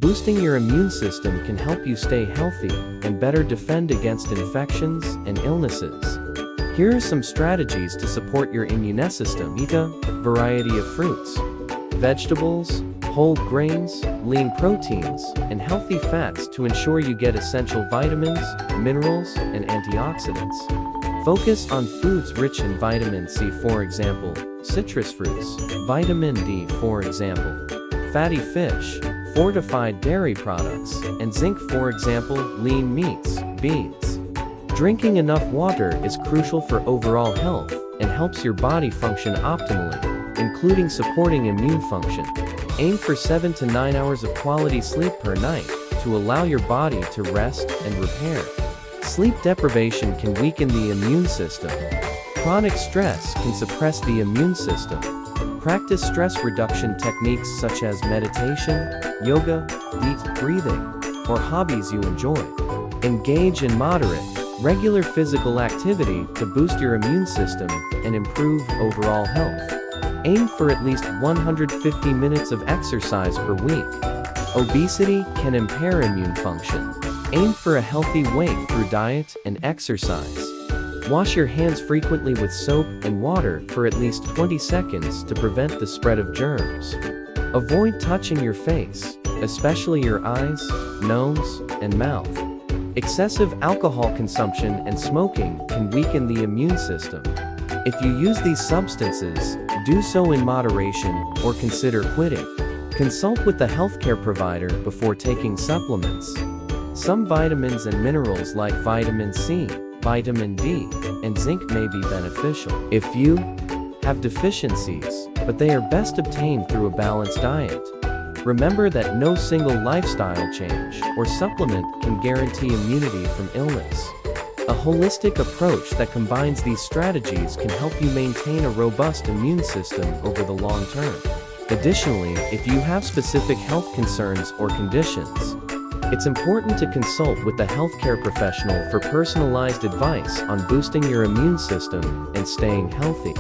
Boosting your immune system can help you stay healthy and better defend against infections and illnesses. Here are some strategies to support your immune system. Eat a variety of fruits, vegetables, whole grains, lean proteins, and healthy fats to ensure you get essential vitamins, minerals, and antioxidants. Focus on foods rich in vitamin C, for example, citrus fruits, vitamin D, for example, fatty fish, fortified dairy products, and zinc, for example, lean meats, beans. Drinking enough water is crucial for overall health and helps your body function optimally, including supporting immune function. Aim for 7 to 9 hours of quality sleep per night to allow your body to rest and repair. Sleep deprivation can weaken the immune system. Chronic stress can suppress the immune system. Practice stress reduction techniques such as meditation, yoga, deep breathing, or hobbies you enjoy. Engage in moderate, regular physical activity to boost your immune system and improve overall health. Aim for at least 150 minutes of exercise per week. Obesity can impair immune function. Aim for a healthy weight through diet and exercise. Wash your hands frequently with soap and water for at least 20 seconds to prevent the spread of germs. Avoid touching your face, especially your eyes, nose, and mouth. Excessive alcohol consumption and smoking can weaken the immune system. If you use these substances, do so in moderation or consider quitting. Consult with the healthcare provider before taking supplements. Some vitamins and minerals like vitamin C, vitamin D, and zinc may be beneficial if you have deficiencies, but they are best obtained through a balanced diet. Remember that no single lifestyle change or supplement can guarantee immunity from illness. A holistic approach that combines these strategies can help you maintain a robust immune system over the long term. Additionally, if you have specific health concerns or conditions, it's important to consult with a healthcare professional for personalized advice on boosting your immune system and staying healthy.